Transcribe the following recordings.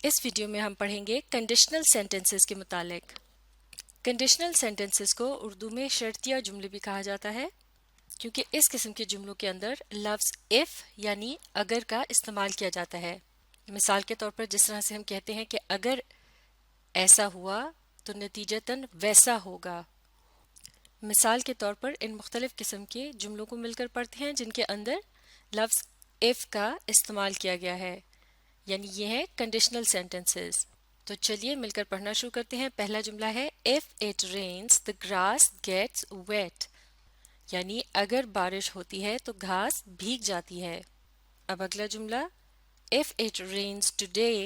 اس video میں ہم پڑھیں گے کنڈیشنل سینٹنسز کے متعلق۔ کنڈیشنل سینٹنسز کو اردو میں شرطیہ جملے بھی کہا جاتا ہے کیونکہ اس قسم کے جملوں کے اندر لفظ if یعنی اگر کا استعمال کیا جاتا ہے۔ مثال کے طور پر جس طرح سے ہم کہتے ہیں کہ اگر ایسا ہوا تو نتیجتاً ویسا ہوگا۔ مثال کے طور پر ان مختلف قسم کے جملوں کو مل کر پڑھتے ہیں جن کے اندر لفظ if کا استعمال کیا گیا ہے، یعنی یہ ہے کنڈیشنل سینٹنسز۔ تو چلیے مل کر پڑھنا شروع کرتے ہیں۔ پہلا جملہ ہے if it rains the grass gets wet، یعنی اگر بارش ہوتی ہے تو گھاس بھیگ جاتی ہے۔ اب اگلا جملہ if it rains today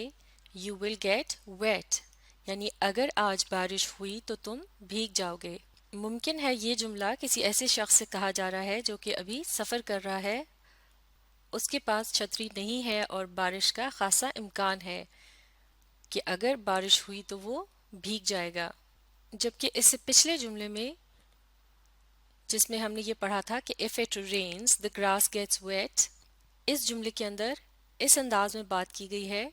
you will get wet، یعنی اگر آج بارش ہوئی تو تم بھیگ جاؤ گے۔ ممکن ہے یہ جملہ کسی ایسے شخص سے کہا جا رہا ہے جو کہ ابھی سفر کر رہا ہے، اس کے پاس چھتری نہیں ہے اور بارش کا خاصا امکان ہے کہ اگر بارش ہوئی تو وہ بھیگ جائے گا۔ جبکہ اس سے پچھلے جملے میں جس میں ہم نے یہ پڑھا تھا کہ if it rains the grass gets wet، اس جملے کے اندر اس انداز میں بات کی گئی ہے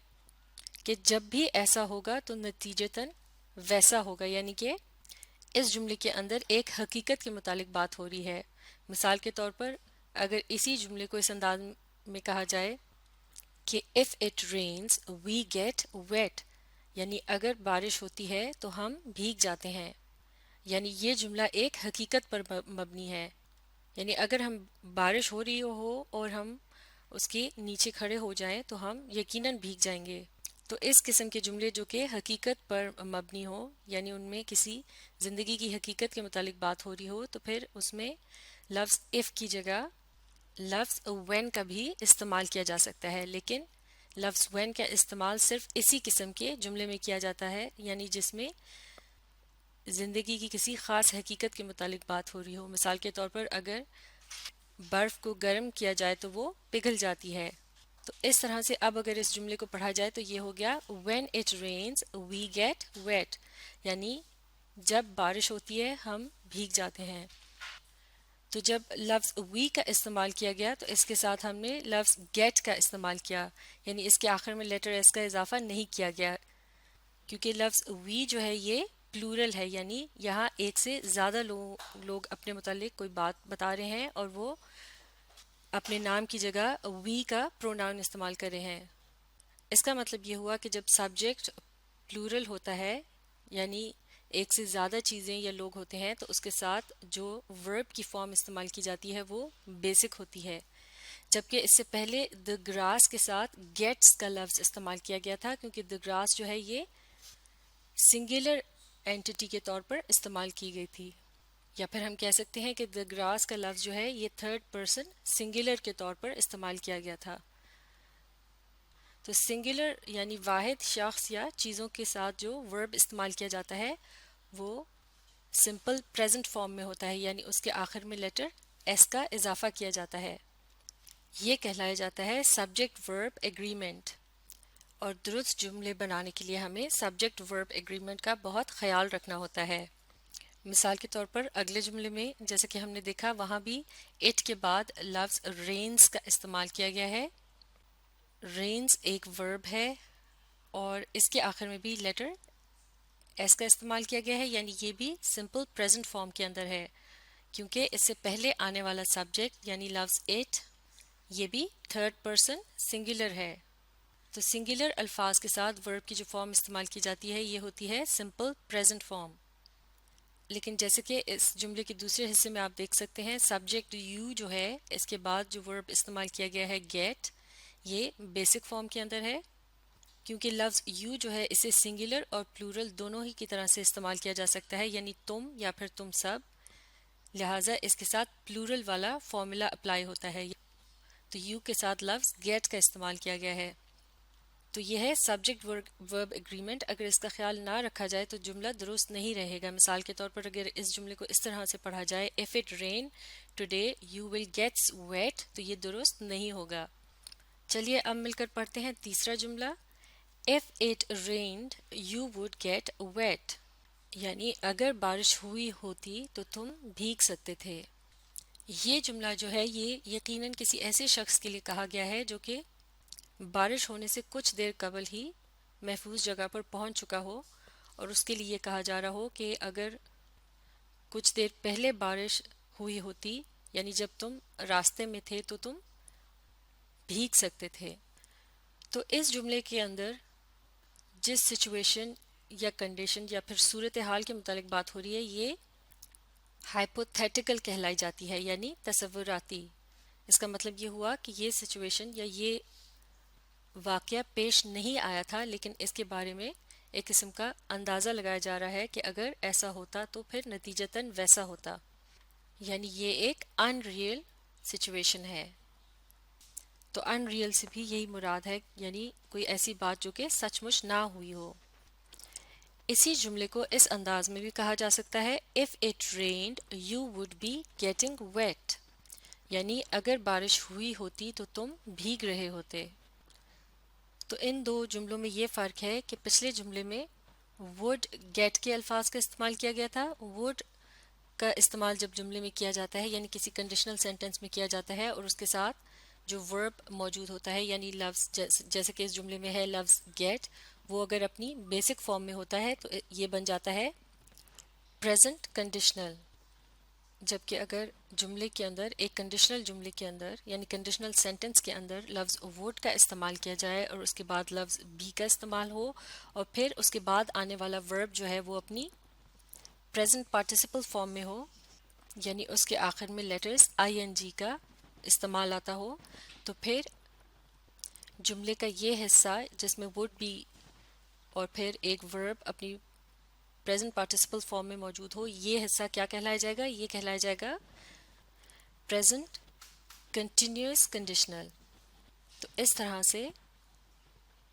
کہ جب بھی ایسا ہوگا تو نتیجتاً ویسا ہوگا، یعنی کہ اس جملے کے اندر ایک حقیقت کے متعلق بات ہو رہی ہے۔ مثال کے طور پر اگر اسی جملے کو اس انداز میں کہا جائے کہ if it rains we get wet، یعنی اگر بارش ہوتی ہے تو ہم بھیگ جاتے ہیں، یعنی یہ جملہ ایک حقیقت پر مبنی ہے، یعنی اگر ہم بارش ہو رہی ہو اور ہم اس کے نیچے کھڑے ہو جائیں تو ہم یقیناً بھیگ جائیں گے۔ تو اس قسم کے جملے جو کہ حقیقت پر مبنی ہو، یعنی ان میں کسی زندگی کی حقیقت کے متعلق بات ہو رہی ہو، تو پھر اس میں لفظ if کی جگہ لفظ when کا بھی استعمال کیا جا سکتا ہے، لیکن لفظ when کا استعمال صرف اسی قسم کے جملے میں کیا جاتا ہے، یعنی جس میں زندگی کی کسی خاص حقیقت کے متعلق بات ہو رہی ہو۔ مثال کے طور پر اگر برف کو گرم کیا جائے تو وہ پگھل جاتی ہے۔ تو اس طرح سے اب اگر اس جملے کو پڑھا جائے تو یہ ہو گیا when it rains we get wet، یعنی جب بارش ہوتی ہے ہم بھیگ جاتے ہیں۔ تو جب لفظ we کا استعمال کیا گیا تو اس کے ساتھ ہم نے لفظ get کا استعمال کیا، یعنی اس کے آخر میں لیٹر s کا اضافہ نہیں کیا گیا، کیونکہ لفظ we جو ہے یہ پلورل ہے، یعنی یہاں ایک سے زیادہ لوگ اپنے متعلق کوئی بات بتا رہے ہیں اور وہ اپنے نام کی جگہ we کا پروناؤن استعمال کر رہے ہیں۔ اس کا مطلب یہ ہوا کہ جب سبجیکٹ پلورل ہوتا ہے، یعنی ایک سے زیادہ چیزیں یا لوگ ہوتے ہیں، تو اس کے ساتھ جو ورب کی فارم استعمال کی جاتی ہے وہ بیسک ہوتی ہے، جبکہ اس سے پہلے the grass کے ساتھ gets کا لفظ استعمال کیا گیا تھا، کیونکہ the grass جو ہے یہ سنگولر اینٹی کے طور پر استعمال کی گئی تھی، یا پھر ہم کہہ سکتے ہیں کہ the grass کا لفظ جو ہے یہ تھرڈ پرسن سنگولر کے طور پر استعمال کیا گیا تھا۔ تو سنگولر یعنی واحد شخص یا چیزوں کے ساتھ جو ورب استعمال کیا جاتا ہے وہ سمپل پریزنٹ فارم میں ہوتا ہے، یعنی اس کے آخر میں لیٹر ایس کا اضافہ کیا جاتا ہے۔ یہ کہلایا جاتا ہے سبجیکٹ ورب ایگریمنٹ، اور درست جملے بنانے کے لیے ہمیں سبجیکٹ ورب ایگریمنٹ کا بہت خیال رکھنا ہوتا ہے۔ مثال کے طور پر اگلے جملے میں جیسے کہ ہم نے دیکھا وہاں بھی اٹ کے بعد لفظ رینز کا استعمال کیا گیا ہے۔ رینز ایک ورب ہے اور اس کے آخر میں بھی لیٹر ایس کا استعمال کیا گیا ہے، یعنی یہ بھی سمپل پریزنٹ فارم کے اندر ہے، کیونکہ اس سے پہلے آنے والا سبجیکٹ یعنی لفظ اٹ یہ بھی تھرڈ پرسن سنگولر ہے۔ تو سنگولر الفاظ کے ساتھ ورب کی جو فارم استعمال کی جاتی ہے یہ ہوتی ہے سمپل پریزنٹ فارم۔ لیکن جیسے کہ اس جملے کے دوسرے حصے میں آپ دیکھ سکتے ہیں سبجیکٹ یو جو ہے اس کے بعد جو ورب استعمال کیا گیا ہے گیٹ، یہ بیسک فارم کے اندر ہے، کیونکہ لفظ یو جو ہے اسے سنگولر اور پلورل دونوں ہی کی طرح سے استعمال کیا جا سکتا ہے، یعنی تم یا پھر تم سب، لہٰذا اس کے ساتھ پلورل والا فارمولا اپلائی ہوتا ہے، تو یو کے ساتھ لفظ گیٹ کا استعمال کیا گیا ہے۔ تو یہ ہے سبجیکٹ ورب ایگریمنٹ۔ اگر اس کا خیال نہ رکھا جائے تو جملہ درست نہیں رہے گا۔ مثال کے طور پر اگر اس جملے کو اس طرح سے پڑھا جائے if it rain today you will get wet، تو یہ درست نہیں ہوگا۔ چلیے اب مل کر پڑھتے ہیں تیسرا جملہ if it rained you would get wet، یعنی اگر بارش ہوئی ہوتی تو تم بھیگ سکتے تھے۔ یہ جملہ جو ہے یہ یقیناً کسی ایسے شخص کے لیے کہا گیا ہے جو کہ بارش ہونے سے کچھ دیر قبل ہی محفوظ جگہ پر پہنچ چکا ہو اور اس کے لیے یہ کہا جا رہا ہو کہ اگر کچھ دیر پہلے بارش ہوئی ہوتی یعنی جب تم راستے میں تھے تو تم بھیگ سکتے تھے. تو اس جملے کے اندر جس سچویشن یا کنڈیشن یا پھر صورتحال کے متعلق بات ہو رہی ہے یہ ہائپوتھیٹیکل کہلائی جاتی ہے یعنی تصوراتی. اس کا مطلب یہ ہوا کہ یہ سچویشن یا یہ واقعہ پیش نہیں آیا تھا لیکن اس کے بارے میں ایک قسم کا اندازہ لگایا جا رہا ہے کہ اگر ایسا ہوتا تو پھر نتیجتاً ویسا ہوتا. یعنی یہ ایک ان ریئل سچویشن ہے. تو ان ریئل سے بھی یہی مراد ہے یعنی کوئی ایسی بات جو کہ سچ مچ نہ ہوئی ہو. اسی جملے کو اس انداز میں بھی کہا جا سکتا ہے if it rained you would be getting wet. یعنی اگر بارش ہوئی ہوتی تو تم بھیگ رہے ہوتے. تو ان دو جملوں میں یہ فرق ہے کہ پچھلے جملے میں would get کے الفاظ کا استعمال کیا گیا تھا. would کا استعمال جب جملے میں کیا جاتا ہے یعنی کسی کنڈیشنل سینٹنس میں کیا جاتا ہے اور اس کے ساتھ جو ورب موجود ہوتا ہے یعنی لفظ جیسے کہ اس جملے میں ہے لفظ گیٹ وہ اگر اپنی بیسک فارم میں ہوتا ہے تو یہ بن جاتا ہے پریزنٹ کنڈیشنل. جبکہ اگر جملے کے اندر ایک کنڈیشنل جملے کے اندر یعنی کنڈیشنل سینٹنس کے اندر لفظ ووڈ کا استعمال کیا جائے اور اس کے بعد لفظ بی کا استعمال ہو اور پھر اس کے بعد آنے والا ورب جو ہے وہ اپنی پریزنٹ پارٹیسپل فارم میں ہو یعنی اس کے آخر میں لیٹرز آئی این جی کا استعمال آتا ہو تو پھر جملے کا یہ حصہ جس میں ووڈ بی اور پھر ایک ورب اپنی پریزنٹ پارٹیسپل فارم میں موجود ہو یہ حصہ کیا کہلایا جائے گا؟ یہ کہلایا جائے گا پریزنٹ کنٹینیوس کنڈیشنل. تو اس طرح سے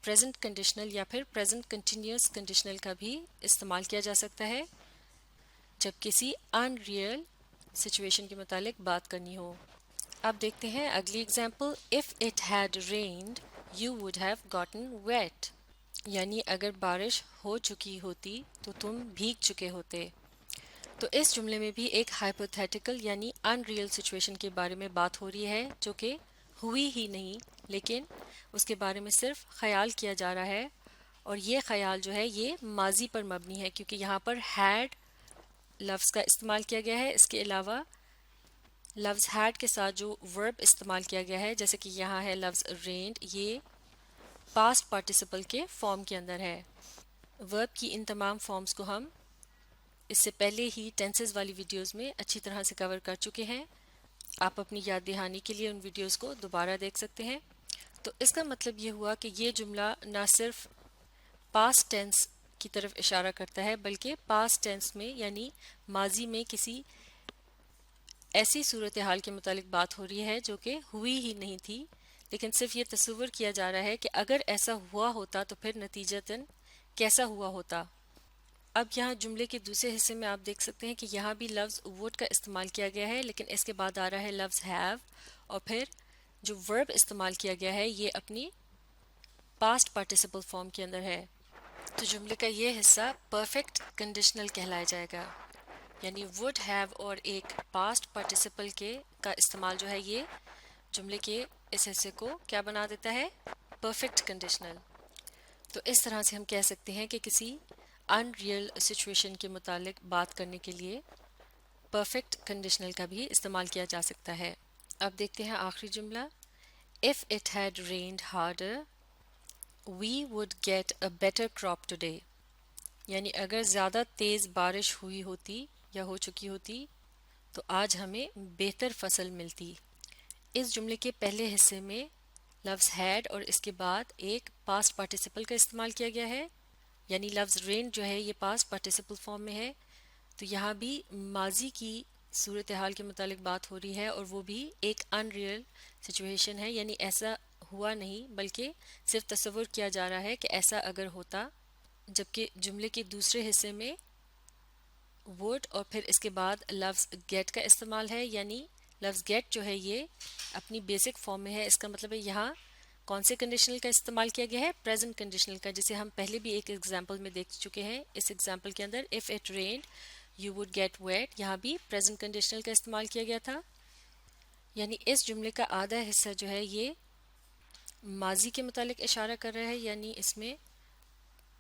پریزنٹ کنڈیشنل یا پھر پریزنٹ کنٹینیوس کنڈیشنل کا بھی استعمال کیا جا سکتا ہے جب کسی ان ریئل سچویشن کے متعلق بات کرنی ہو. اب دیکھتے ہیں اگلی example if it had rained you would have gotten wet. یعنی اگر بارش ہو چکی ہوتی تو تم بھیگ چکے ہوتے. تو اس جملے میں بھی ایک ہائپوتھیٹیکل یعنی ان ریئل سچویشن کے بارے میں بات ہو رہی ہے جو کہ ہوئی ہی نہیں لیکن اس کے بارے میں صرف خیال کیا جا رہا ہے اور یہ خیال جو ہے یہ ماضی پر مبنی ہے کیونکہ یہاں پر had لفظ کا استعمال کیا گیا ہے. اس کے علاوہ لفظ had کے ساتھ جو ورب استعمال کیا گیا ہے جیسے کہ یہاں ہے لفظ rained یہ پاسٹ پارٹیسپل کے فارم کے اندر ہے. ورب کی ان تمام فارمز کو ہم اس سے پہلے ہی ٹینسز والی ویڈیوز میں اچھی طرح سے کور کر چکے ہیں. آپ اپنی یاد دہانی کے لیے ان ویڈیوز کو دوبارہ دیکھ سکتے ہیں. تو اس کا مطلب یہ ہوا کہ یہ جملہ نہ صرف پاسٹ ٹینس کی طرف اشارہ کرتا ہے بلکہ پاسٹ ٹینس میں یعنی ماضی میں کسی ایسی صورتحال کے متعلق بات ہو رہی ہے جو کہ ہوئی ہی نہیں تھی لیکن صرف یہ تصور کیا جا رہا ہے کہ اگر ایسا ہوا ہوتا تو پھر نتیجتاً کیسا ہوا ہوتا. اب یہاں جملے کے دوسرے حصے میں آپ دیکھ سکتے ہیں کہ یہاں بھی لفظ would کا استعمال کیا گیا ہے لیکن اس کے بعد آ رہا ہے لفظ have اور پھر جو ورب استعمال کیا گیا ہے یہ اپنی پاسٹ پارٹیسپل فارم کے اندر ہے. تو جملے کا یہ حصہ پرفیکٹ کنڈیشنل کہلایا جائے گا یعنی would have اور ایک پاسٹ پارٹیسپل کا استعمال جو ہے یہ جملے کے اس حصے کو کیا بنا دیتا ہے؟ Perfect conditional. تو اس طرح سے ہم کہہ سکتے ہیں کہ کسی ان ریئل سچویشن کے متعلق بات کرنے کے لیے پرفیکٹ کنڈیشنل کا بھی استعمال کیا جا سکتا ہے. اب دیکھتے ہیں آخری جملہ if it had rained harder we would get a better crop today. یعنی اگر زیادہ تیز بارش ہوئی ہوتی یا ہو چکی ہوتی تو آج ہمیں بہتر فصل ملتی. اس جملے کے پہلے حصے میں لفظ had اور اس کے بعد ایک پاسٹ پارٹیسپل کا استعمال کیا گیا ہے یعنی لفظ rain جو ہے یہ پاسٹ پارٹیسپل فارم میں ہے. تو یہاں بھی ماضی کی صورتحال کے متعلق بات ہو رہی ہے اور وہ بھی ایک ان ریئل سچویشن ہے یعنی ایسا ہوا نہیں بلکہ صرف تصور کیا جا رہا ہے کہ ایسا اگر ہوتا. جبکہ جملے کے دوسرے حصے میں would اور پھر اس کے بعد لفظ get کا استعمال ہے یعنی لفظ get جو ہے یہ اپنی بیسک فارم میں ہے. اس کا مطلب ہے یہاں کون سے کنڈیشنل کا استعمال کیا گیا ہے؟ پریزنٹ کنڈیشنل کا جسے ہم پہلے بھی ایک ایگزامپل میں دیکھ چکے ہیں. اس ایگزامپل کے اندر if it rained you would get wet یہاں بھی پریزنٹ کنڈیشنل کا استعمال کیا گیا تھا. یعنی اس جملے کا آدھا حصہ جو ہے یہ ماضی کے متعلق اشارہ کر رہا ہے یعنی اس میں